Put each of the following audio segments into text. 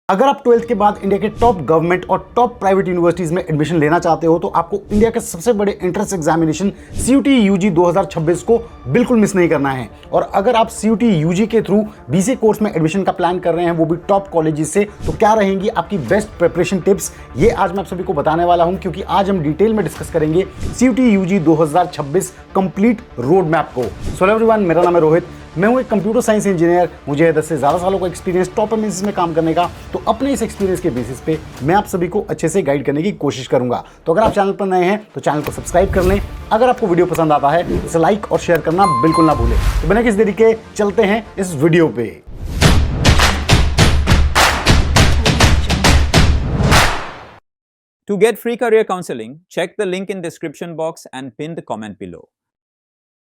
अगर आप 12th के बाद इंडिया के टॉप गवर्नमेंट और टॉप प्राइवेट यूनिवर्सिटीज में एडमिशन लेना चाहते हो तो आपको इंडिया के सबसे बड़े एंट्रेंस एग्जामिनेशन CUET UG 2026 को बिल्कुल मिस नहीं करना है। और अगर आप CUET UG के थ्रू BCA कोर्स में एडमिशन का प्लान कर रहे हैं, वो भी टॉप कॉलेजेस से, तो क्या रहेंगी आपकी बेस्ट प्रिपरेशन टिप्स, ये आज मैं आप सभी को बताने वाला हूं, क्योंकि आज हम डिटेल में डिस्कस करेंगे CUET UG 2026 complete road map को। सो एवरीवन, मेरा नाम है रोहित, मैं हूं एक कंप्यूटर साइंस इंजीनियर। मुझे है 10 से ज़्यादा सालों का एक्सपीरियंस टॉप एमएनसीज में काम करने का। तो अपने इस एक्सपीरियंस के बेसिस पे मैं आप सभी को अच्छे से गाइड करने की कोशिश करूंगा। तो अगर आप चैनल पर नए हैं तो चैनल को सब्सक्राइब कर लें। अगर आपको वीडियो पसंद आता है तो इसे लाइक और शेयर करना बिल्कुल ना भूलें। तो बिना किसी देरी के चलते हैं इस वीडियो पे। To get free career counseling, check the link in description box and pin the comment below.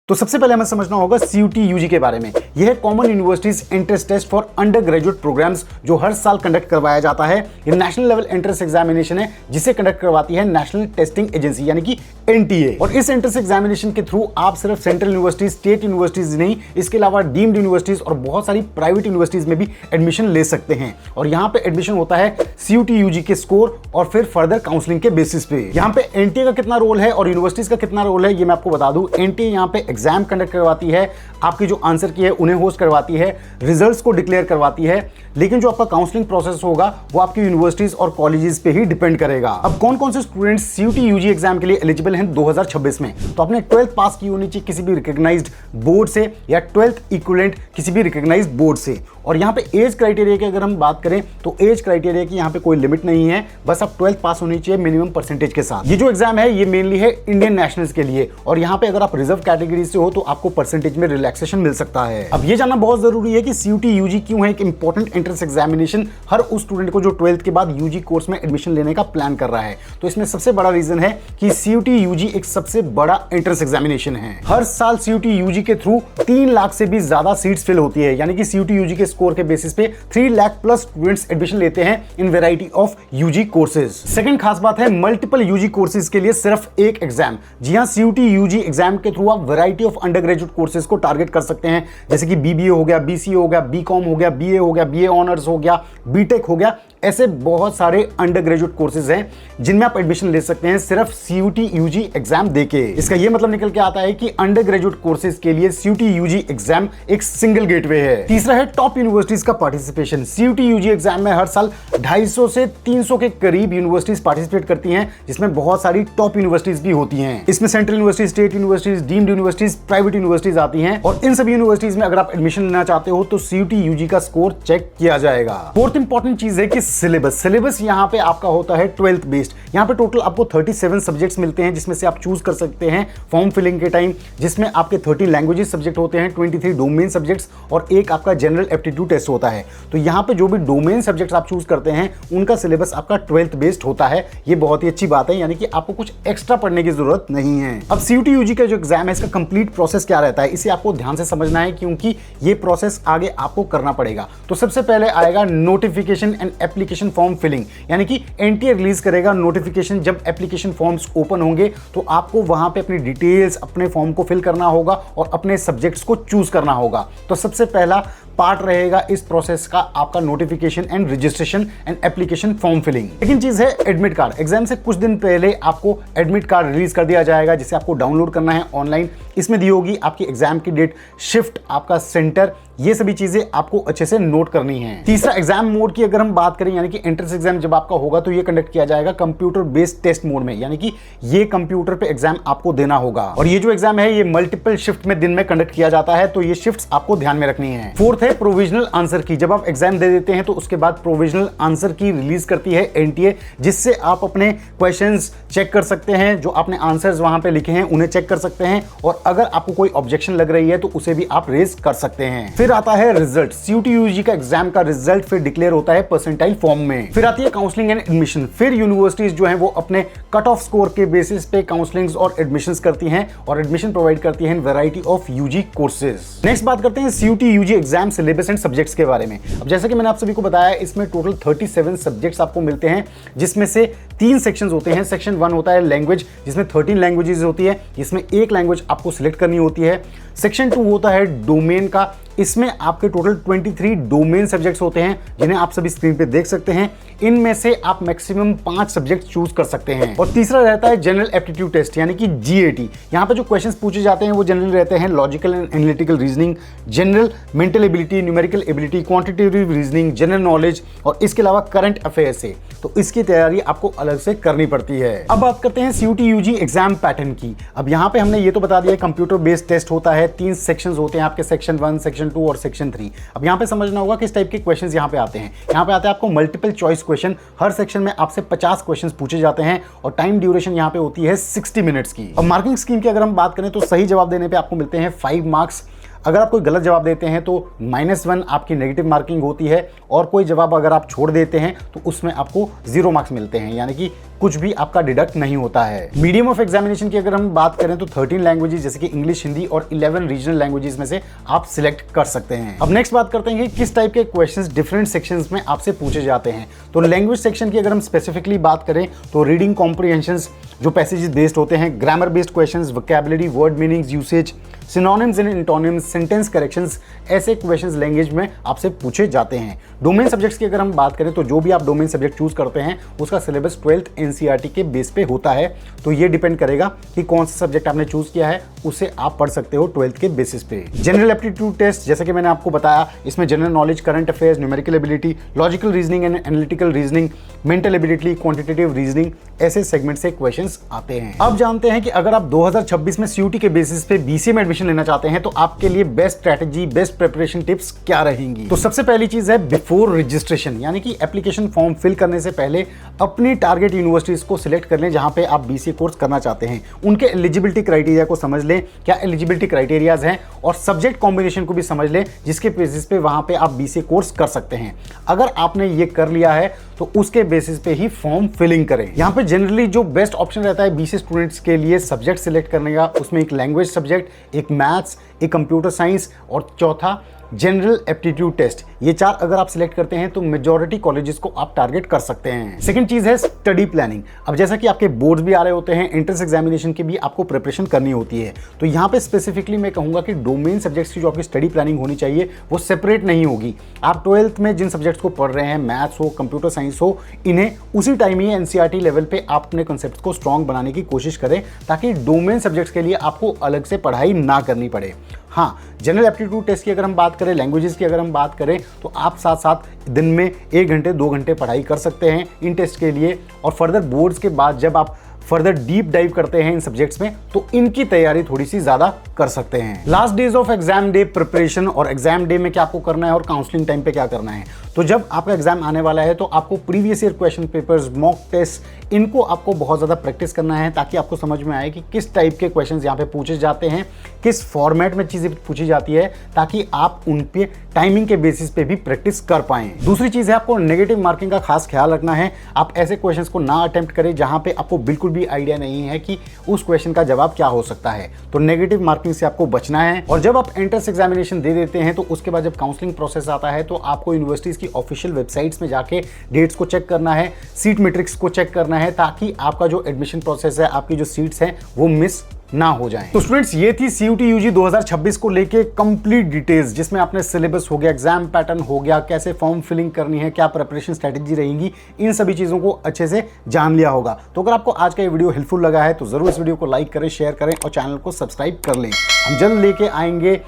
तो सबसे पहले हमें समझना होगा CUET UG के बारे में। यह है common universities entrance test for under graduate programs, जो हर साल कंडक्ट करवाया जाता है। ये नेशनल लेवल एंट्रेंस एग्जामिनेशन है जिसे कंडक्ट करवाती है नेशनल टेस्टिंग एजेंसी यानी कि NTA। और इस एंट्रेंस एग्जामिनेशन के थ्रू आप सिर्फ सेंट्रल यूनिवर्सिटीज, स्टेट यूनिवर्सिटीज नहीं, इसके अलावा डीम्ड यूनिवर्सिटीज और बहुत सारी प्राइवेट यूनिवर्सिटीज में भी एडमिशन ले सकते हैं। और यहाँ पे एडमिशन होता है CUET UG के स्कोर और फिर फर्दर काउंसलिंग के बेसिस पे। यहाँ पे NTA का कितना रोल है और यूनिवर्सिटीज का कितना रोल है, ये मैं आपको बता दूं। NTA यहाँ पे एग्जाम कंडक्ट करवाती है, आपकी जो आंसर की है उन्हें होस्ट करवाती है, रिजल्ट्स को डिक्लेयर करवाती है, लेकिन जो आपका काउंसलिंग प्रोसेस होगा वो आपकी यूनिवर्सिटीज और कॉलेजेस पे ही डिपेंड करेगा। अब कौन कौन से स्टूडेंट्स CUET UG एग्जाम के लिए एलिजिबल हैं 2026 में, तो आपने 12th पास की होनी चाहिए किसी भी रिकॉग्नाइज्ड बोर्ड से या 12th इक्विवेलेंट किसी भी रिकॉग्नाइज्ड बोर्ड से। और यहाँ पे एज क्राइटेरिया की अगर हम बात करें तो एज क्राइटेरिया की यहाँ पे कोई लिमिट नहीं है, बस आप 12th पास होनी चाहिए मिनिमम परसेंटेज के साथ। ये जो एग्जाम है ये मेनली है इंडियन नेशनल्स के लिए, और यहाँ पे अगर आप रिजर्व कैटेगरी से हो तो आपको परसेंटेज में रिलैक्सेशन मिल सकता है। अब ये जानना बहुत जरूरी है कि CUET UG क्यों है एक इंपॉर्टेंट एंट्रेंस एग्जामिनेशन हर उस स्टूडेंट को जो 12th के बाद UG कोर्स में एडमिशन लेने का प्लान कर रहा है। तो इसमें सबसे बड़ा रीजन है कि CUET UG एक सबसे बड़ा एंट्रेंस एग्जामिनेशन है। हर साल CUET UG के थ्रू 3 लाख से भी ज्यादा सीट्स फिल होती है, यानी कि CUET UG के स्कोर के बेसिस पे 3 लाख प्लस स्टूडेंट्स एडमिशन लेते हैं इन variety of UG courses. Second खास बात है मल्टीपल UG कोर्सेज के लिए सिर्फ एक एग्जाम। जी हां, CUET UG एग्जाम के थ्रू आप variety of under graduate courses को टारगेट कर सकते हैं, जैसे कि BBA हो गया, BCA हो गया, BCom हो गया, BA हो गया, BA ऑनर्स हो गया, BTech हो गया। ऐसे बहुत सारे अंडर ग्रेजुएट कोर्सेज हैं जिनमें आप एडमिशन ले सकते हैं सिर्फ CUET UG एग्जाम देके। इसका ये मतलब निकल के आता है कि अंडर ग्रेजुएट कोर्सेज के लिए CUET UG एग्जाम एक सिंगल गेटवे है। तीसरा है टॉप यूनिवर्सिटीज का पार्टिसिपेशन। CUET UG एग्जाम में हर साल 250 से 300 के करीब यूनिवर्सिटीज पार्टिसिपेट करती हैं, जिसमें बहुत सारी टॉप यूनिवर्सिटीज भी होती हैं। इसमें central universities, state universities, deemed universities, private universities आती हैं। और इन सभी यूनिवर्सिटीज में अगर आप एडमिशन लेना चाहते हो तो CUET UG का स्कोर चेक किया जाएगा। फोर्थ इंपॉर्टेंट चीज है कि सिलेबस यहाँ पे आपका होता है 12th बेस्ड। यहाँ पे टोटल आपको 37 सब्जेक्ट्स मिलते हैं, जिसमें से आप चूज कर सकते हैं फॉर्म फिलिंग के टाइम, जिसमें आपके 30 लैंग्वेजेस सब्जेक्ट होते हैं, 23 डोमेन सब्जेक्ट्स और एक आपका जनरल एप्टीट्यूड टेस्ट होता है। तो यहाँ पे जो भी डोमेन सब्जेक्ट्स आप चूज करते हैं उनका सिलेबस आपका 12th बेस्ड होता है। ये बहुत ही अच्छी बात है, यानी कि आपको कुछ एक्स्ट्रा पढ़ने की जरूरत नहीं है। अब CUET UG का जो एग्जाम है इसका कंप्लीट प्रोसेस क्या रहता है, इसे आपको ध्यान से समझना है, क्योंकि ये प्रोसेस आगे आपको करना पड़ेगा। तो सबसे पहले आएगा notification and application form filling, यानी कि NTA रिलीज करेगा नोटिफिकेशन। जब एप्लीकेशन फॉर्म्स ओपन होंगे तो आपको वहां पे अपनी डिटेल्स, अपने फॉर्म को फिल करना होगा और अपने सब्जेक्ट्स को चूज करना होगा। तो सबसे पहला पार्ट रहेगा इस प्रोसेस का आपका notification and registration and application form filling. लेकिन चीज है एडमिट कार्ड। एग्जाम से कुछ दिन पहले आपको एडमिट कार्ड रिलीज कर दिया जाएगा, जिसे आपको डाउनलोड करना है ऑनलाइन। इसमें दी होगी आपकी एग्जाम की डेट, शिफ्ट, आपका सेंटर, ये सभी चीजें आपको अच्छे से नोट करनी है। तीसरा एग्जाम मोड की अगर हम बात करें, यानी कि एंट्रेंस एग्जाम जब आपका होगा तो ये कंडक्ट किया जाएगा कंप्यूटर बेस्ड टेस्ट मोड में, यानी कि ये कंप्यूटर पे एग्जाम आपको देना होगा। और ये जो एग्जाम है ये मल्टीपल शिफ्ट में दिन में कंडक्ट किया जाता है, तो ये शिफ्ट्स आपको ध्यान में रखनी है। फोर्थ है प्रोविजनल आंसर की। जब आप एग्जाम दे देते हैं तो उसके बाद प्रोविजनल आंसर की रिलीज करती है NTA, जिससे आप अपने क्वेश्चंस चेक कर सकते हैं, जो आपने आंसर्स वहां पे लिखे हैं उन्हें चेक कर सकते हैं, और अगर आपको कोई ऑब्जेक्शन लग रही है तो उसे भी आप रेज कर सकते हैं। फिर आता है रिजल्ट। CUET UG का एग्जाम का रिजल्ट फिर डिक्लेयर होता है परसेंटाइल फॉर्म में। फिर आती है काउंसलिंग एंड एडमिशन। फिर यूनिवर्सिटीज जो है वो अपने कट ऑफ स्कोर के बेसिस पे काउंसलिंग्स और एडमिशंस करती हैं और एडमिशन प्रोवाइड करती हैं इन variety of UG courses. Next बात करते हैं CUET UG exam syllabus and subjects के बारे में। अब जैसा कि मैंने आप सभी को बताया, इसमें टोटल 37 सब्जेक्ट्स आपको मिलते हैं, जिसमें से 3 सेक्शंस होते हैं। सेक्शन 1 होता है लैंग्वेज, जिसमें 13 लैंग्वेजेस होती है, जिसमें एक लैंग्वेज आपको सिलेक्ट करनी होती है। सेक्शन 2 होता है डोमेन का। इसमें आपके टोटल 23 डोमेन सब्जेक्ट्स होते हैं जिन्हें आप सभी स्क्रीन पे देख सकते हैं। इनमें से आप मैक्सिमम 5 सब्जेक्ट चूज कर सकते हैं। और तीसरा रहता है जनरल एप्टीट्यूड टेस्ट यानी कि जीएटी। यहाँ पे जो क्वेश्चंस पूछे जाते हैं वो जनरल रहते हैं logical and analytical reasoning, general mental ability, numerical ability, quantitative reasoning, general knowledge और इसके अलावा करंट अफेयर से। तो इसकी तैयारी आपको अलग से करनी पड़ती है। अब बात करते हैं सीयूटी यूजी एग्जाम पैटर्न की। अब यहाँ पे हमने ये तो बता दिया कंप्यूटर बेस्ड टेस्ट होता है, 3 सेक्शंस होते हैं आपके, सेक्शन 1, सेक्शन 2 और सेक्शन 3। अब यहाँ पे समझना होगा किस टाइप के क्वेश्चंस यहाँ पे आते हैं। यहाँ पे आते हैं आपको मल्टीपल चॉइस क्वेश्चन। हर सेक्शन में आपसे 50 क्वेश्चंस पूछे जाते हैं और टाइम ड्यूरेशन यहाँ पे होती है 60 मिनट्स की। अब मार्किंग स्कीम की अगर हम बात करें तो सही जवाब देने पे आपको मिलते हैं 5 मार्क्स। अगर आप कोई गलत जवाब देते हैं तो -1 आपकी नेगेटिव मार्किंग होती है और कोई जवाब अगर आप छोड़ देते हैं तो उसमें आपको 0 मार्क्स मिलते हैं, यानी कि कुछ भी आपका डिडक्ट नहीं होता है। मीडियम ऑफ एग्जामिनेशन की अगर हम बात करें तो 13 लैंग्वेजेस जैसे कि इंग्लिश, हिंदी और 11 रीजनल लैंग्वेजेस में से आप सिलेक्ट कर सकते हैं। अब नेक्स्ट बात करते हैं कि किस टाइप के क्वेश्चंस डिफरेंट सेक्शंस में आपसे पूछे जाते हैं। तो लैंग्वेज सेक्शन की अगर हम स्पेसिफिकली बात करें तो रीडिंग कॉम्प्रिहेंशंस जो पैसेजेस बेस्ड होते हैं, grammar based questions, vocabulary, word meanings, usage, synonyms and antonyms, sentence corrections, ऐसे क्वेश्चंस लैंग्वेज में आपसे पूछे जाते हैं। डोमेन सब्जेक्ट्स की अगर हम बात करें तो जो भी आप डोमेन सब्जेक्ट चूज करते हैं उसका सिलेबस 12th एनसीईआरटी के बेस पे होता है। तो ये डिपेंड करेगा कि कौन सा सब्जेक्ट आपने चूज किया है, उसे आप पढ़ सकते हो 12th के बेसिस पे। जनरल एप्टीट्यूड टेस्ट जैसे कि मैंने आपको बताया, इसमें general knowledge, current affairs, numerical ability, logical reasoning and analytical reasoning, mental ability, quantitative reasoning, ऐसे सेगमेंट से क्वेश्चंस आते हैं। अब जानते हैं कि अगर आप 2026 में सीयूटी के बेसिस पे बीसीए में एडमिशन लेना चाहते हैं तो आपके लिए best strategy, best preparation tips क्या रहेंगी। तो सबसे पहली चीज है बिफोर रजिस्ट्रेशन, यानी कि एप्लीकेशन फॉर्म फिल करने से पहले अपनी टारगेट यूनिवर्सिटीज को सिलेक्ट कर लें जहां पे आप बीसीए कोर्स करना चाहते हैं। उनके एलिजिबिलिटी क्राइटेरिया को समझ लें, क्या एलिजिबिलिटी क्राइटेरियाज हैं, और सब्जेक्ट कॉम्बिनेशन को भी समझ लें जिसके बेसिस पे वहां पे आप बीसीए कोर्स कर सकते हैं। अगर आपने ये कर लिया है तो उसके बेसिस पे ही फॉर्म फिलिंग करें। यहाँ पे जनरली जो बेस्ट ऑप्शन रहता है बीसीए स्टूडेंट्स के लिए सब्जेक्ट सिलेक्ट करने का, उसमें एक लैंग्वेज सब्जेक्ट, एक मैथ्स, एक कंप्यूटर साइंस और चौथा जनरल एप्टीट्यूड टेस्ट। ये 4 अगर आप सिलेक्ट करते हैं तो मेजॉरिटी कॉलेजेस को आप टारगेट कर सकते हैं। सेकंड चीज है स्टडी प्लानिंग। अब जैसा कि आपके बोर्ड्स भी आ रहे होते हैं, एंट्रेंस एग्जामिनेशन की भी आपको प्रिपरेशन करनी होती है, तो यहाँ पे स्पेसिफिकली मैं कहूंगा कि डोमेन सब्जेक्ट्स की जो आपकी स्टडी प्लानिंग होनी चाहिए वो सेपरेट नहीं होगी। आप 12th में जिन सब्जेक्ट्स को पढ़ रहे हैं, मैथ्स हो, कंप्यूटर साइंस हो, इन्हें उसी टाइम ही एनसीईआरटी लेवल पे आप अपने कॉन्सेप्ट्स को स्ट्रॉन्ग बनाने की कोशिश करें ताकि डोमेन सब्जेक्ट्स के लिए आपको अलग से पढ़ाई ना करनी पड़े। हाँ, जनरल एप्टीट्यूड टेस्ट की अगर हम बात करें, लैंग्वेजेस की अगर हम बात करें तो आप साथ साथ दिन में 1 घंटे 2 घंटे पढ़ाई कर सकते हैं इन टेस्ट के लिए। और फर्दर बोर्ड्स के बाद जब आप फर्दर डीप डाइव करते हैं इन सब्जेक्ट्स में तो इनकी तैयारी थोड़ी सी ज्यादा कर सकते हैं। Last days of exam day preparation, और एग्जाम डे में क्या आपको करना है और काउंसलिंग टाइम पे क्या करना है। तो जब आपका एग्जाम आने वाला है तो आपको previous year question papers, mock test, इनको आपको बहुत ज्यादा प्रैक्टिस करना है ताकि आपको समझ में आए कि किस टाइप के क्वेश्चंस यहाँ पे पूछे जाते हैं, किस फॉर्मेट में चीजें पूछी जाती है, ताकि आप उन पे टाइमिंग के बेसिस पे भी प्रैक्टिस कर पाएं। दूसरी चीज है आपको नेगेटिव मार्किंग का खास ख्याल रखना है। आप ऐसे क्वेश्चंस को ना अटेम्प्ट करें जहां पे आपको बिल्कुल भी आइडिया नहीं है कि उस क्वेश्चन का जवाब क्या हो सकता है। तो नेगेटिव मार्किंग से आपको बचना है। और जब आप एंट्रेंस एग्जामिनेशन दे देते हैं तो उसके बाद जब काउंसलिंग प्रोसेस आता है तो आपको यूनिवर्सिटीज की ऑफिशियल वेबसाइट्स में जाके डेट्स को चेक करना है, सीट मैट्रिक्स को चेक करना है, ताकि आपका जो एडमिशन प्रोसेस है, आपकी जो सीट्स हैं वो मिस ना हो जाएं। तो स्टूडेंट्स, ये थी सीयूटी यूजी 2026 को लेके कंप्लीट डिटेल्स, जिसमें आपने सिलेबस हो गया, एग्जाम पैटर्न हो गया, कैसे फॉर्म फिलिंग करनी है, क्या प्रिपरेशन स्ट्रेटेजी रहेगी, इन सभी चीजों को अच्छे से जान लिया होगा। तो अगर आपको आज का ये वीडियो हेल्पफुल लगा है तो जरूर इस वीडियो को लाइक करें, शेयर करें और चैनल को सब्सक्राइब कर लें। हम जल्द लेके आएंगे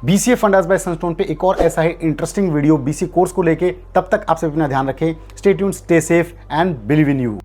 बीसीए फंडास बाय सनस्टोन पे एक और ऐसा ही इंटरेस्टिंग वीडियो बीसीए कोर्स को लेके। तब तक आप सभी अपना ध्यान रखें। Stay tuned, stay safe and believe in you.